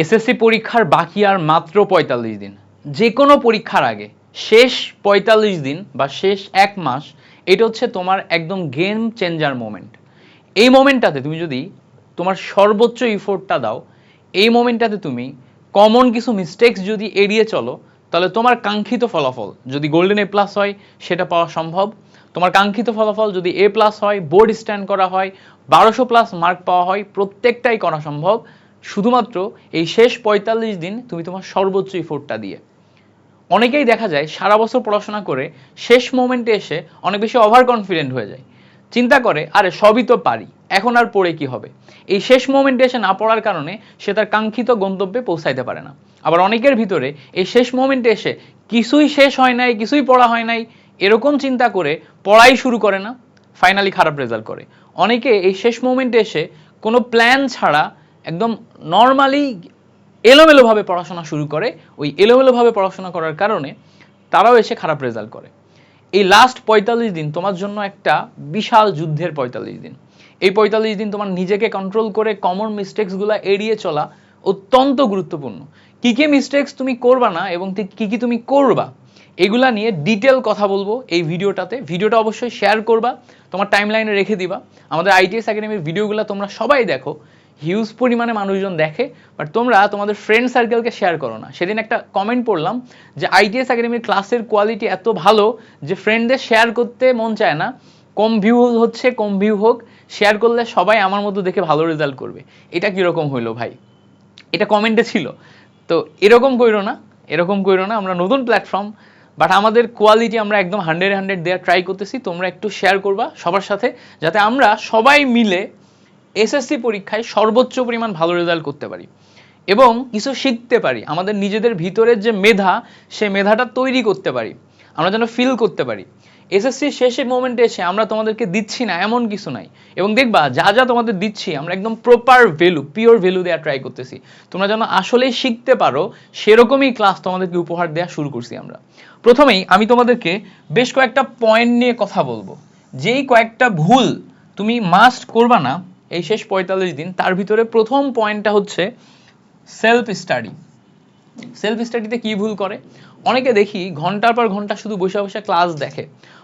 SSC পরীক্ষার বাকি আর মাত্র ৪৫ দিন। যে কোনো পরীক্ষার আগে শেষ ৪৫ দিন বা শেষ ১ মাস এটা হচ্ছে তোমার একদম গেম চেঞ্জার মোমেন্ট। এই মোমেন্টটাতে তুমি যদি তোমার সর্বোচ্চ ইফোর্টটা দাও, এই মোমেন্টটাতে তুমি কমন কিছু মিস্টেক্স যদি এড়িয়ে চলো, তাহলে তোমার কাঙ্ক্ষিত ফলাফল যদি গোল্ডেন এ প্লাস হয় সেটা পাওয়া সম্ভব। তোমার কাঙ্ক্ষিত ফলাফল যদি এ প্লাস হয়, বোর্ড স্ট্যান্ড করা হয়, ১২০০ প্লাস মার্ক পাওয়া হয়, প্রত্যেকটাই করা সম্ভব শুধুমাত্র এই শেষ ৪৫ দিন তুমি তোমার সর্বোচ্চ ইফোর্টটা দিয়ে। অনেকেই দেখা যায় সারা বছর পড়াশোনা করে শেষ মোমেন্টে এসে অনেক বেশি ওভার কনফিডেন্ট হয়ে যায়, চিন্তা করে আরে সবই তো পারি, এখন আর পড়ে কি হবে। এই শেষ মোমেন্টে এসে না পড়ার কারণে সে তার কাঙ্ক্ষিত গন্তব্যে পৌঁছাইতে পারে না। আবার অনেকের ভিতরে এই শেষ মোমেন্টে এসে কিছুই শেষ হয় নাই, কিছুই পড়া হয় নাই, এরকম চিন্তা করে পড়াই শুরু করে না, ফাইনালি খারাপ রেজাল্ট করে। অনেকে এই শেষ মোমেন্টে এসে কোনো প্ল্যান ছাড়া একদম নর্মালি এলোমেলোভাবে পড়াশোনা শুরু করে। ওই এলোমেলোভাবে পড়াশোনা করার কারণে তারাও এসে খারাপ রেজাল্ট করে। এই লাস্ট ৪৫ দিন তোমার জন্য একটা বিশাল যুদ্ধের ৪৫ দিন। এই ৪৫ দিন তোমার নিজেকে কন্ট্রোল করে কমন মিস্টেক্সগুলো এড়িয়ে চলা অত্যন্ত গুরুত্বপূর্ণ। কি কি মিস্টেক্স তুমি করবা না এবং কি কি তুমি করবা, এগুলা নিয়ে ডিটেল কথা বলবো এই ভিডিওটাতে। ভিডিওটা অবশ্যই শেয়ার করবা, তোমার টাইমলাইনে রেখে দিবা। আমাদের আইটিএস একাডেমির ভিডিওগুলো তোমরা সবাই দেখো, হিউজ পরিমাণে মানুষজন দেখে, বাট তোমরা তোমাদের ফ্রেন্ড সার্কেলকে শেয়ার করো না। সেদিন একটা কমেন্ট পড়লাম যে আইটিএস একাডেমির ক্লাসের কোয়ালিটি এত ভালো যে ফ্রেন্ডদের শেয়ার করতে মন চায় না, কম ভিউ হচ্ছে, কম ভিউ হোক, শেয়ার করলে সবাই আমার মতো দেখে ভালো রেজাল্ট করবে। এটা কীরকম হইলো ভাই? এটা কমেন্টে ছিল। তো এরকম কইরো না, এরকম কইরো না। আমরা নতুন প্ল্যাটফর্ম, বাট আমাদের কোয়ালিটি আমরা একদম 100 দেওয়ার ট্রাই করতেছি। তোমরা একটু শেয়ার করবা সবার সাথে, যাতে আমরা সবাই মিলে এসএসসি পরীক্ষায় সর্বোচ্চ পরিমাণ ভালো রেজাল্ট করতে পারি এবং কিছু শিখতে পারি। আমাদের নিজেদের ভিতরের যে মেধা, সে মেধাটা তৈরি করতে পারি, আমরা যেন ফিল করতে পারি। এসএসসি শেষে মোমেন্টে এসে আমরা তোমাদেরকে দিচ্ছি না এমন কিছু নাই, এবং দেখবা যা যা তোমাদের দিচ্ছি আমরা একদম প্রপার ভ্যালু, পিওর ভ্যালু দেওয়ার ট্রাই করতেছি। তোমরা যেন আসলেই শিখতে পারো সেরকমই ক্লাস তোমাদেরকে উপহার দেওয়া শুরু করছি আমরা। প্রথমেই আমি তোমাদেরকে বেশ কয়েকটা পয়েন্ট নিয়ে কথা বলবো, যেই কয়েকটা ভুল তুমি মাস্ট করবা না এই শেষ ৪৫ দিন। তার ভিতরে প্রথম পয়েন্টটা হচ্ছে সেলফ স্টাডি। সেলফ স্টাডিতে কি ভুল করে? অনেকে দেখি ঘন্টার পর ঘন্টা শুধু বসে বসে ক্লাস দেখে।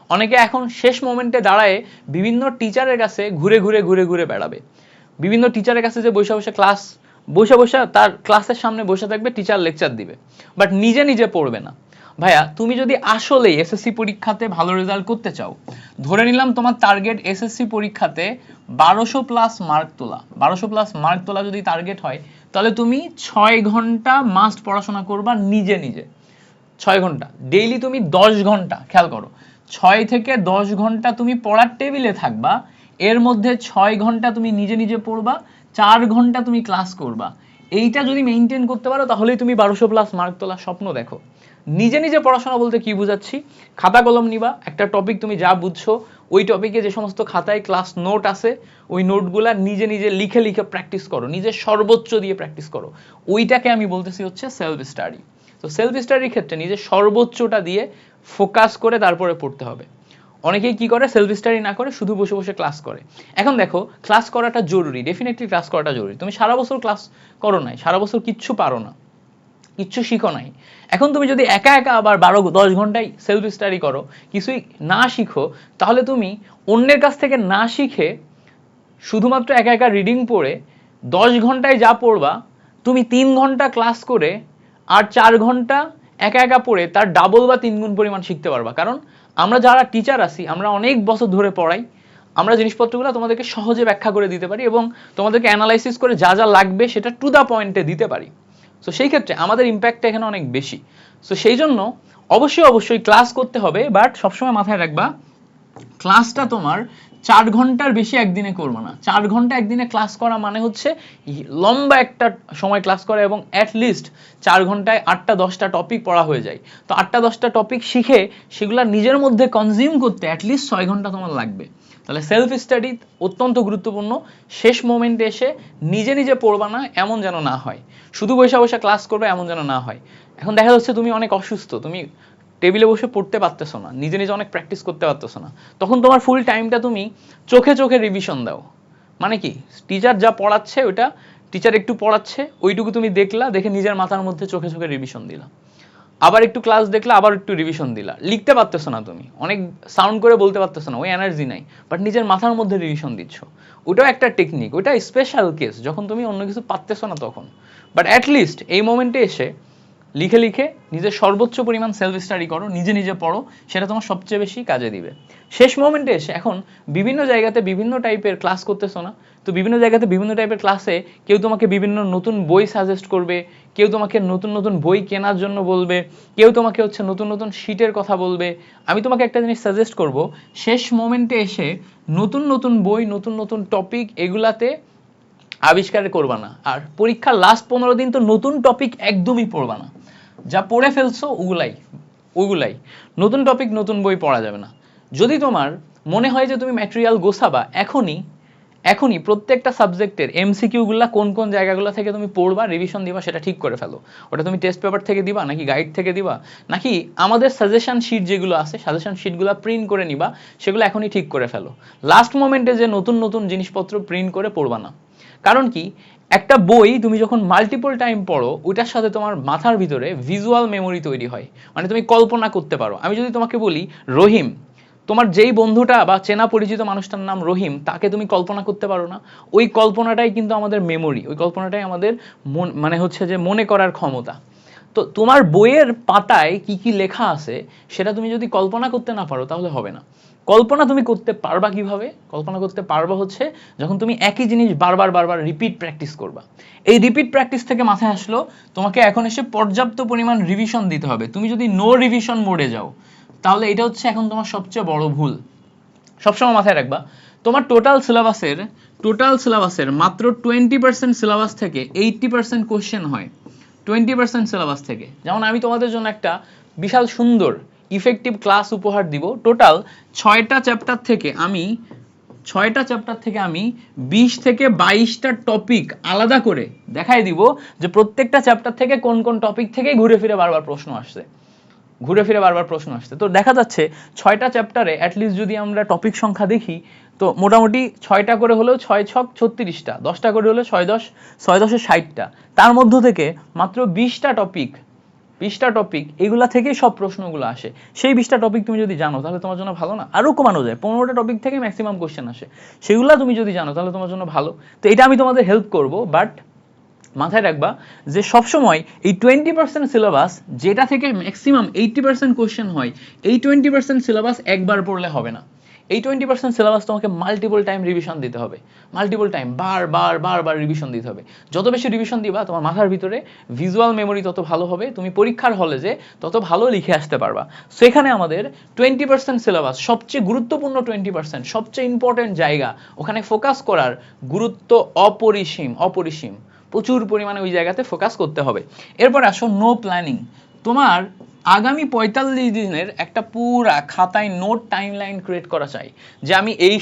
অনেকে এখন শেষ মোমেন্টে দাঁড়ায় বিভিন্ন টিচারের কাছে ঘুরে ঘুরে ঘুরে ঘুরে বেড়াবে। বিভিন্ন টিচারের কাছে যে বসে বসে ক্লাস, বসে বসে তার ক্লাসের সামনে বসে থাকবে, টিচার লেকচার দিবে, বাট নিজে নিজে পড়বে না। ভাইয়া, তুমি যদি আসলে এসএসসি পরীক্ষাতে ভালো রেজাল্ট করতে চাও, ধরে নিলাম তোমার টার্গেট এসএসসি পরীক্ষাতে ১২০০ প্লাস মার্ক তোলা, ১২০০ প্লাস মার্ক তোলা যদি টার্গেট হয়, তাহলে তুমি ৬ ঘন্টা মাস্ট পড়াশোনা করবা নিজে নিজে। ৬ ঘন্টা ডেইলি, তুমি ১০ ঘন্টা, খেয়াল করো, ৬ থেকে ১০ ঘন্টা তুমি পড়ার টেবিলে থাকবা, এর মধ্যে ৬ ঘন্টা তুমি নিজে নিজে পড়বা, ৪ ঘন্টা তুমি ক্লাস করবা। এইটা যদি মেইনটেইন করতে পারো, তাহলেই তুমি ১২০০ প্লাস মার্ক তোলার স্বপ্ন দেখো। নিজে নিজে পড়াশোনা বলতে কি বুঝাচ্ছি? খাতা কলম নিবা, একটা টপিক তুমি যা বুঝছো ওই টপিকে যে সমস্ত খাতায় ক্লাস নোট আছে, ওই নোটগুলা নিজে নিজে লিখে লিখে প্র্যাকটিস করো, নিজের সর্বোচ্চ দিয়ে প্র্যাকটিস করো। ওইটাকে আমি বলতেছি হচ্ছে সেলফ স্টাডি। তো সেলফ স্টাডির ক্ষেত্রে নিজের সর্বোচ্চটা দিয়ে ফোকাস করে তারপরে পড়তে হবে। অনেকেই কি করে, সেলফ স্টাডি না করে শুধু বসে বসে ক্লাস করে। এখন দেখো, ক্লাস করাটা জরুরি, ডেফিনেটলি ক্লাস করাটা জরুরি। তুমি সারা বছর ক্লাস করো নাই, সারা বছর কিচ্ছু পারো না, কিচ্ছু শিখো নাই। এখন তুমি যদি একা একা আবার ১২-১০ ঘন্টায় সেলফ স্টাডি করো, কিছুই না শিখো, তাহলে তুমি অন্যের কাছ থেকে না শিখে শুধুমাত্র একা একা রিডিং পড়ে ১০ ঘন্টায় যা পড়বা, তুমি ৩ ঘন্টা ক্লাস করে আর ৪ ঘন্টা একা একা পড়ে তার ডাবল বা ৩ গুণ পরিমাণ শিখতে পারবা। কারণ আমরা যারা টিচার আছি, আমরা অনেক বছর ধরে পড়াই, আমরা জিনিসপত্রগুলো তোমাদেরকে সহজে ব্যাখ্যা করে দিতে পারি এবং তোমাদেরকে অ্যানালাইসিস করে যা যা লাগবে সেটা টু দ্য পয়েন্টে দিতে পারি। সো সেই ক্ষেত্রে আমাদের ইম্প্যাক্টটা এখানে অনেক বেশি। সো সেই জন্য অবশ্যই ক্লাস করতে হবে, বাট সবসময় মাথায় রাখবা ক্লাসটা তোমার ৪ ঘন্টার বেশি একদিনে করবো না। ৪ ঘন্টা একদিনে ক্লাস করা মানে হচ্ছে লম্বা একটা সময় ক্লাস করা, এবং অ্যাটলিস্ট ৪ ঘন্টায় ৮টা-১০টা টপিক পড়া হয়ে যায়। তো ৮টা-১০টা টপিক শিখে সেগুলো নিজের মধ্যে কনজিউম করতে অ্যাটলিস্ট ৬ ঘন্টা তোমার লাগবে। তাহলে সেলফ স্টাডি অত্যন্ত গুরুত্বপূর্ণ। শেষ মোমেন্টে এসে নিজে নিজে পড়বা না, এমন যেন না হয়। শুধু বসে বসে ক্লাস করবে, এমন যেন না হয়। এখন দেখা যাচ্ছে তুমি অনেক অসুস্থ, তুমি টেবিলে বসে পড়তে পারতেছো না, নিজে নিজে অনেক প্র্যাকটিস করতে পারতেছো না, তখন তোমার ফুল টাইমটা তুমি চোখে চোখে রিভিশন দাও। মানে কি, টিচার যা পড়াচ্ছে ওটা টিচার একটু পড়াচ্ছে, ওইটুকু তুমি দেখলা, দেখে নিজের মাথার মধ্যে চোখে চোখে রিভিশন দিলা, আবার একটু ক্লাস দেখলা, আবার একটু রিভিশন দিলা, লিখতে পারতেছো না, তুমি অনেক সাউন্ড করে বলতে পারতেছো না, ওই এনার্জি নাই, বাট নিজের মাথার মধ্যে রিভিশন দিচ্ছ, ওটাও একটা টেকনিক, ওটা স্পেশাল কেস যখন তুমি অন্য কিছু পারতেছো না তখন। বাট অ্যাটলিস্ট এই মোমেন্টে এসে লিখে লিখে নিজের সর্বোচ্চ পরিমাণ সেলফ স্টাডি করো, নিজে নিজে পড়ো, সেটা তোমার সবচেয়ে বেশি কাজে দিবে। শেষ মোমেন্টে এসে এখন বিভিন্ন জায়গাতে বিভিন্ন টাইপের ক্লাস করতেছো না, তো বিভিন্ন জায়গাতে বিভিন্ন টাইপের ক্লাসে কেউ তোমাকে বিভিন্ন নতুন বই সাজেস্ট করবে, কেউ তোমাকে নতুন নতুন বই কেনার জন্য বলবে, কেউ তোমাকে হচ্ছে নতুন নতুন শীটের কথা বলবে। আমি তোমাকে একটা জিনিস সাজেস্ট করব, শেষ মোমেন্টে এসে নতুন নতুন বই, নতুন নতুন টপিক এগুলাতে আবিষ্কার করবা না। আর পরীক্ষার লাস্ট 15 দিন তো নতুন টপিক একদমই পড়বা না, যা পড়ে ফেলছো ওগুলাই ওগুলাই, নতুন টপিক নতুন বই পড়া যাবে না। যদি তোমার মনে হয় যে তুমি ম্যাটেরিয়াল গোছাবা, এখনই এখনই প্রত্যেকটা সাবজেক্টের এমসিকিউগুলা কোন কোন জায়গাগুলো থেকে তুমি পড়বা, রিভিশন দিবা, সেটা ঠিক করে ফেলো। ওটা তুমি টেস্ট পেপার থেকে দিবা, নাকি গাইড থেকে দিবা, নাকি আমাদের সাজেশন শিট যেগুলো আছে সাজেশন শিটগুলো প্রিন্ট করে নিবা, সেগুলো এখনই ঠিক করে ফেলো। লাস্ট মোমেন্টে যে নতুন নতুন জিনিসপত্র প্রিন্ট করে পড়বা না। কারণ কি, একটা বই তুমি যখন মাল্টিপল টাইম পড়ো, ওইটার সাথে তোমার মাথার ভিতরে ভিজুয়াল মেমোরি তৈরি হয়, মানে তুমি কল্পনা করতে পারো। আমি যদি তোমাকে বলি রহিম, তোমার যেই বন্ধুটা বা চেনা পরিচিত মানুষটার নাম রহিম, তাকে তুমি কল্পনা করতে পারো না, ওই কল্পনাটাই কিন্তু আমাদের মেমোরি, ওই কল্পনাটাই আমাদের মন, মানে হচ্ছে যে মনে করার ক্ষমতা। তো তোমার বইয়ের পাতায় কি কি লেখা আছে সেটা তুমি যদি কল্পনা করতে না পারো তাহলে হবে না। কল্পনা তুমি করতে পারবা কিভাবে? কল্পনা করতে পারবা হচ্ছে যখন তুমি একই জিনিস বারবার বারবার রিপিট প্র্যাকটিস করবা। এই রিপিট প্র্যাকটিস থেকে মাথায় আসলো তোমাকে এখন এসে পর্যাপ্ত পরিমাণ রিভিশন দিতে হবে। তুমি যদি নো রিভিশন মোডে যাও তাহলে এটা হচ্ছে এখন তোমার সবচেয়ে বড় ভুল। সবসময় মাথায় রাখবা, তোমার টোটাল সিলেবাসের মাত্র 20% সিলেবাস থেকে 80% কোশ্চেন হয়। 20% সিলেবাস থেকে, যেমন আমি তোমাদের জন্য একটা বিশাল সুন্দর ইফেক্টিভ ক্লাস উপহার দিব। টোটাল 6টা চ্যাপ্টার থেকে আমি 20 থেকে 22টা টপিক আলাদা করে দেখাই দিব যে প্রত্যেকটা চ্যাপ্টার থেকে কোন কোন টপিক থেকে ঘুরে ফিরে বারবার প্রশ্ন আসছে। তো দেখা যাচ্ছে 6টা চ্যাপ্টারে অ্যাটলিস্ট যদি আমরা টপিক সংখ্যা দেখি, তো মোটামুটি 6টা করে হলেও 6 ছক 36টা, 10টা করে হলে 6 10 60টা, তার মধ্য থেকে মাত্র 20টা টপিক এগুলা থেকেই সব প্রশ্নগুলো আসে। সেই 20টা টপিক তুমি যদি জানো তাহলে তোমার জন্য ভালো না? আরও কমানো যায়, 15টা টপিক থেকে ম্যাক্সিমাম কোশ্চেন আসে, সেগুলা তুমি যদি জানো তাহলে তোমার জন্য ভালো। তো এটা আমি তোমাদের হেল্প করব, বাট মাথায় রাখবা যে সবসময় এই 20% সিলেবাস যেটা থেকে ম্যাক্সিমাম 80% কোশ্চেন হয়, এই 20% সিলেবাস একবার পড়লে হবে না। এই 20% সিলেবাস তোমাকে মাল্টিপল টাইম রিভিশন দিতে হবে, মাল্টিপল টাইম বারবার রিভিশন দিতে হবে। যত বেশি রিভিশন দিবা তোমার মাথার ভিতরে ভিজুয়াল মেমোরি তত ভালো হবে, তুমি পরীক্ষার হলে যে তত ভালো লিখে আসতে পারবা। সেখানে আমাদের 20% সিলেবাস সবচেয়ে গুরুত্বপূর্ণ, 20% সবচেয়ে ইম্পর্টেন্ট জায়গা, ওখানে ফোকাস করার গুরুত্ব অপরিসীম। প্রচুর পরিমাণে ওই জায়গাতে ফোকাস করতে হবে। এরপর আসো নো প্ল্যানিং। তোমার আগামী 45 দিনের একটা পুরা খাতায় নোট টাইমলাইন ক্রিয়েট করা চাই, যে আমি এই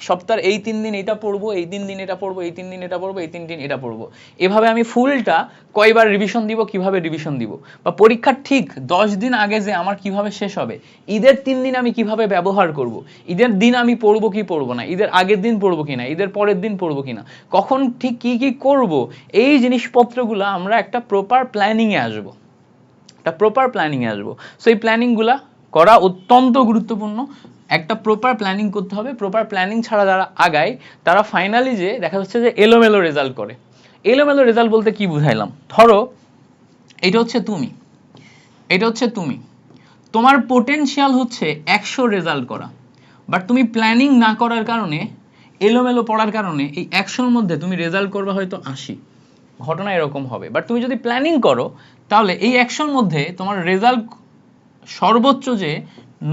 সপ্তাহের এই 3 দিন এটা পড়বো, এই 3 দিন এটা পড়বো, এই 3 দিন এটা পড়বো, এই 3 দিন এটা পড়বো। এভাবে আমি ফুলটা কয়বার রিভিশন দিব, কিভাবে রিভিশন দিব, বা পরীক্ষার ঠিক 10 দিন আগে যে আমার কিভাবে শেষ হবে, ঈদের 3 দিন আমি কিভাবে ব্যবহার করব, ঈদের দিন আমি পড়বো কি পড়বো না, ঈদের আগের দিন পড়বো কিনা, ঈদের পরের দিন পড়বো কিনা, কখন ঠিক কি কি করব, এই জিনিসপত্রগুলো আমরা একটা প্রপার প্ল্যানিংয়ে আসবো। সো এই প্ল্যানিংগুলা করা অত্যন্ত গুরুত্বপূর্ণ। একটা প্রপার প্ল্যানিং করতে হবে। প্রপার প্ল্যানিং ছাড়া যারা আগায় তারা ফাইনালি যে দেখা যাচ্ছে যে এলোমেলো রেজাল্ট করে। এলোমেলো রেজাল্ট বলতে কি বুঝাইলাম? ধরো এটা হচ্ছে তুমি, তোমার পোটেনশিয়াল হচ্ছে 100 রেজাল্ট করা, বাট তুমি প্ল্যানিং না করার কারণে, এলোমেলো পড়ার কারণে এই 100-র মধ্যে তুমি রেজাল্ট করবে হয়তো 80। ঘটনা এরকম হবে। বাট তুমি যদি প্ল্যানিং করো তাহলে এই 100-র মধ্যে তোমার রেজাল্ট সর্বোচ্চ যে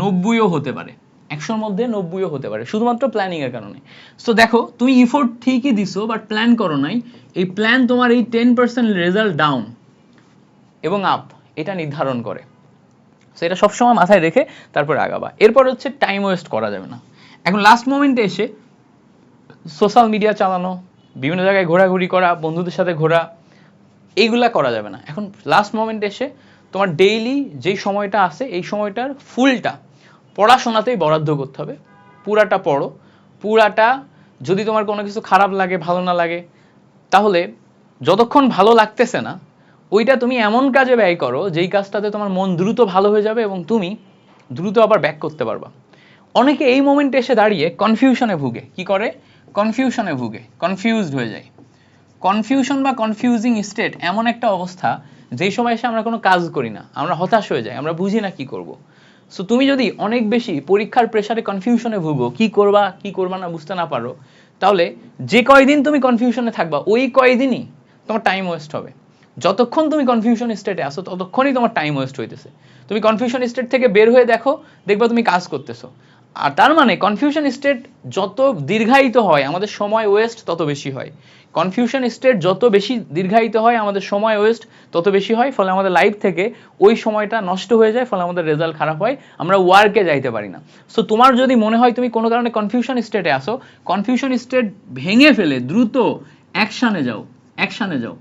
90ও হতে পারে, 100-র মধ্যে 90ও হতে পারে, শুধুমাত্র প্ল্যানিং এর কারণে। সো দেখো তুমি এফোর্ট ঠিকই দিছো বাট প্ল্যান করো নাই। এই প্ল্যান তোমার এই 10% রেজাল্ট ডাউন এবং আপ এটা নির্ধারণ করে। সো এটা সবসময় মাথায় রেখে তারপরে আগাবা। এরপর হচ্ছে টাইম ওয়েস্ট করা যাবে না। এখন লাস্ট মোমেন্টে এসে সোশ্যাল মিডিয়া চালানো, বিভিন্ন জায়গায় ঘোরাঘুরি করা, বন্ধুদের সাথে ঘোরা, এইগুলা করা যাবে না। এখন লাস্ট মোমেন্টে এসে তোমার ডেইলি যেই সময়টা আছে এই সময়টার ফুলটা পড়াশোনাতেই বরাদ্দ করতে হবে। পুরাটা পড়ো, পুরাটা। যদি তোমার কোনো কিছু খারাপ লাগে, ভালো না লাগে, তাহলে যতক্ষণ ভালো লাগতেছে না ওইটা তুমি এমন কাজে ব্যয় করো যেই কাজটাতে তোমার মন দ্রুত ভালো হয়ে যাবে এবং তুমি দ্রুত আবার ব্যাক করতে পারবা। অনেকে এই মোমেন্টে এসে দাঁড়িয়ে কনফিউশনে ভুগে, কি করে, কনফিউশনে ভুগে, কনফিউজড হয়ে যায়। কনফিউশন বা কনফিউজিং স্টেট এমন একটা অবস্থা যেই সময় এসে আমরা কোনো কাজ করি না, আমরা হতাশ হয়ে যাই, আমরা বুঝি না কি করব। সো তুমি যদি অনেক বেশি পরীক্ষার প্রেসারে কনফিউশনে ভুগো, কি করবা কি করবা না বুঝতে না পারো, তাহলে যে কয়দিন তুমি কনফিউশনে থাকবা ওই কয়দিনই তোমার টাইম ওয়েস্ট হবে। যতক্ষণ তুমি কনফিউশন স্টেটে আসো ততক্ষণই তোমার টাইম ওয়েস্ট হইতেছে। তুমি কনফিউশন স্টেট থেকে বের হয়ে দেখো, দেখবা তুমি কাজ করতেছো। আর তার মানে কনফিউশন স্টেট যত দীর্ঘায়িত হয় আমাদের সময় ওয়েস্ট তত বেশি হয়। কনফিউশন স্টেট যত বেশি দীর্ঘায়িত হয় আমাদের সময় ওয়েস্ট তত বেশি হয়, ফলে আমাদের লাইফ থেকে ওই সময়টা নষ্ট হয়ে যায়, ফলে আমাদের রেজাল্ট খারাপ হয়, আমরা ওয়ার্কে যাইতে পারি না। সো তোমার যদি মনে হয় তুমি কোনো কারণে কনফিউশন স্টেটে আসো, কনফিউশন স্টেট ভেঙে ফেলে দ্রুত অ্যাকশানে যাও, অ্যাকশানে যাও।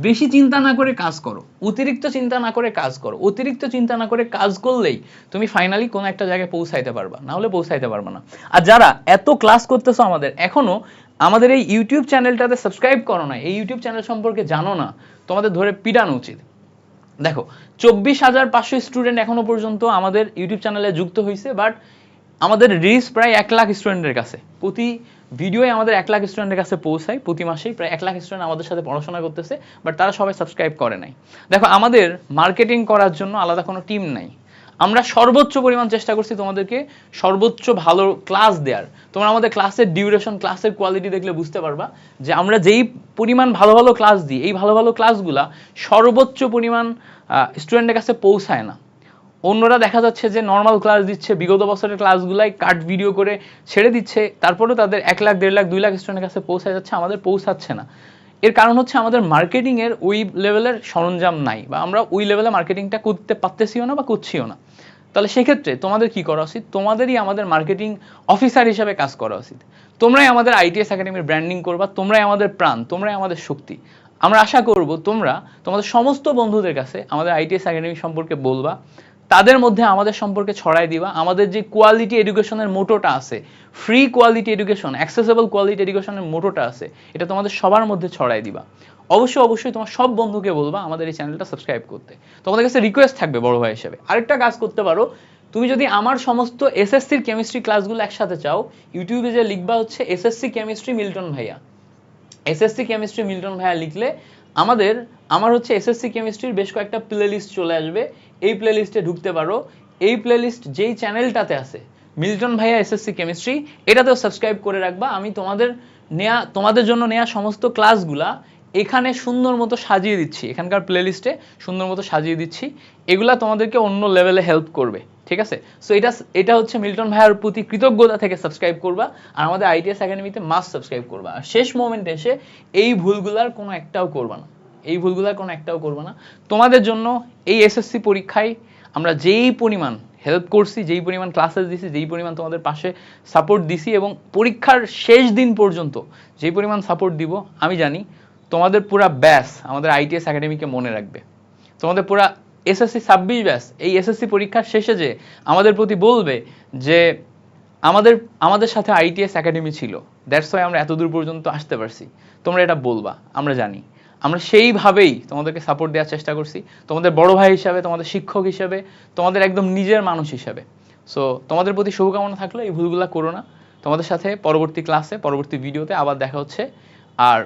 বেশি চিন্তা না করে কাজ করো, অতিরিক্ত চিন্তা না করে কাজ করো। অতিরিক্ত চিন্তা না করে কাজ করলেই তুমি ফাইনালি কোনো একটা জায়গায় পৌঁছাইতে পারবা, না হলে পৌঁছাইতে পারবা না। আর যারা এত ক্লাস করতেছো আমাদের, এখনো আমাদের এই ইউটিউব চ্যানেলটাতে সাবস্ক্রাইব করো না, এই ইউটিউব চ্যানেল সম্পর্কে জানো না, তোমাদের ধরে পিটানো উচিত। দেখো 24,500 স্টুডেন্ট এখনো পর্যন্ত আমাদের ইউটিউব চ্যানেলে যুক্ত হয়েছে, বাট আমাদের রিচ প্রায় 1 লাখ স্টুডেন্টের কাছে। প্রতি ভিডিওয়ে আমাদের 1 লাখ স্টুডেন্টের কাছে পৌঁছায়, প্রতি মাসেই প্রায় 1 লাখ স্টুডেন্ট আমাদের সাথে পড়াশোনা করতেছে, বাট তারা সবাই সাবস্ক্রাইব করে নাই। দেখো আমাদের মার্কেটিং করার জন্য আলাদা কোনো টিম নাই, আমরা সর্বোচ্চ পরিমাণ চেষ্টা করছি তোমাদেরকে সর্বোচ্চ ভালো ক্লাস দেওয়ার। তোমরা আমাদের ক্লাসের ডিউরেশন, ক্লাসের কোয়ালিটি দেখলে বুঝতে পারবা যে আমরা যেই পরিমাণ ভালো ভালো ক্লাস দিই, এই ভালো ভালো ক্লাসগুলা সর্বোচ্চ পরিমাণ স্টুডেন্টের কাছে পৌঁছায় না। অন্যরা দেখা যাচ্ছে যে নর্মাল ক্লাস দিচ্ছে, বিগত বছরের ক্লাসগুলাই কাট ভিডিও করে ছেড়ে দিচ্ছে, তারপরেও তাদের 1 লাখ 1.5 লাখ 2 লাখ স্টুডেন্টের কাছে পৌঁছে যাচ্ছে, আমাদের পৌঁছাচ্ছে না। এর কারণ হচ্ছে আমাদের মার্কেটিংয়ের ওই লেভেলের সরঞ্জাম নাই, বা আমরা ওই লেভেলে মার্কেটিংটা করতে পারতেছিও না বা করছিও না। তাহলে সেক্ষেত্রে তোমাদের কি করা উচিত, তোমাদেরই আমাদের মার্কেটিং অফিসার হিসেবে কাজ করা উচিত। তোমরাই আমাদের আইটিএস একাডেমির ব্র্যান্ডিং করবা, তোমরাই আমাদের প্রাণ, তোমরাই আমাদের শক্তি। আমরা আশা করব তোমরা তোমাদের সমস্ত বন্ধুদের কাছে আমাদের আইটিএস একাডেমি সম্পর্কে বলবা, তাদের মধ্যে আমাদের সম্পর্কে ছড়াই দিবা। আমাদের যে কোয়ালিটি এডুকেশনের মোটোটা আছে, free quality education, accessible quality এডুকেশনের মোটোটা আছে, এটা তোমাদের সবার মধ্যে ছড়াই দিবা। অবশ্যই অবশ্যই তোমার সব বন্ধুকে বলবা আমাদের এই চ্যানেলটা সাবস্ক্রাইব করতে। তোমাদের কাছে রিকোয়েস্ট থাকবে বড় ভাই হিসেবে, আরেকটা কাজ করতে পারো, তুমি যদি আমার সমস্ত এসএসসির কেমিস্ট্রি ক্লাসগুলো একসাথে চাও, ইউটিউবে যে লিখবা হচ্ছে এসএসসি কেমিস্ট্রি মিল্টন ভাইয়া, এসএসসি কেমিস্ট্রি মিল্টন ভাইয়া লিখলে আমার হচ্ছে এসএসসি কেমিস্ট্রির বেশ কয়েকটা প্লে লিস্ট চলে আসবে, এই প্লে লিস্টে ঢুকতে পারো। এই প্লে লিস্ট যেই চ্যানেলটাতে আছে মিল্টন ভাইয়া এসএসসি কেমিস্ট্রি, এটাতেও সাবস্ক্রাইব করে রাখবা। আমি তোমাদের জন্য নেওয়া সমস্ত ক্লাসগুলা এখানে সুন্দর মতো সাজিয়ে দিচ্ছি, এখানকার প্লে লিস্টে সুন্দর মতো সাজিয়ে দিচ্ছি, এগুলা তোমাদেরকে অন্য লেভেলে হেল্প করবে, ঠিক আছে? সো এটা হচ্ছে মিল্টন ভাইয়ার প্রতি কৃতজ্ঞতা থেকে সাবস্ক্রাইব করবা, আর আমাদের আইটিএস একাডেমিতে মাস্ট সাবস্ক্রাইব করবা। আর শেষ মোমেন্টে এসে এই ভুলগুলার কোনো একটাও করবা না, এই ভুলগুলার কোনো একটাও করবা না। তোমাদের জন্য এই এসএসসি পরীক্ষায় আমরা যেই পরিমাণ হেল্প করছি, যেই পরিমাণ ক্লাসেস দিছি, যেই পরিমাণ তোমাদের পাশে সাপোর্ট দিছি, এবং পরীক্ষার শেষ দিন পর্যন্ত যেই পরিমাণ সাপোর্ট দিব, আমি জানি তোমাদের পুরা ব্যাস আমাদের আইটিএস একাডেমিকে মনে রাখবে। তোমাদের পুরা এসএসসি 26 ব্যাস এই এসএসসি পরীক্ষার শেষে যে আমাদের প্রতি বলবে যে আমাদের সাথে আইটিএস একাডেমি ছিল, দ্যাটস ওয়াই আমরা এতদূর পর্যন্ত আসতে পারছি, তোমরা এটা বলবা, আমরা জানি। আমরা সেইভাবেই তোমাদেরকে সাপোর্ট দেওয়ার চেষ্টা করছি, তোমাদের বড় ভাই হিসাবে, তোমাদের শিক্ষক হিসাবে, তোমাদের একদম নিজের মানুষ হিসাবে। সো তোমাদের প্রতি শুভকামনা থাকলে এই ভুলগুলো করো না। তোমাদের সাথে পরবর্তী ক্লাসে, পরবর্তী ভিডিওতে আবার দেখা হচ্ছে। আর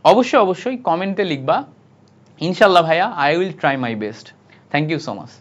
অবশ্যই অবশ্যই কমেন্টে লিখবা ইনশাল্লাহ ভাইয়া, I will try my best. Thank you so much.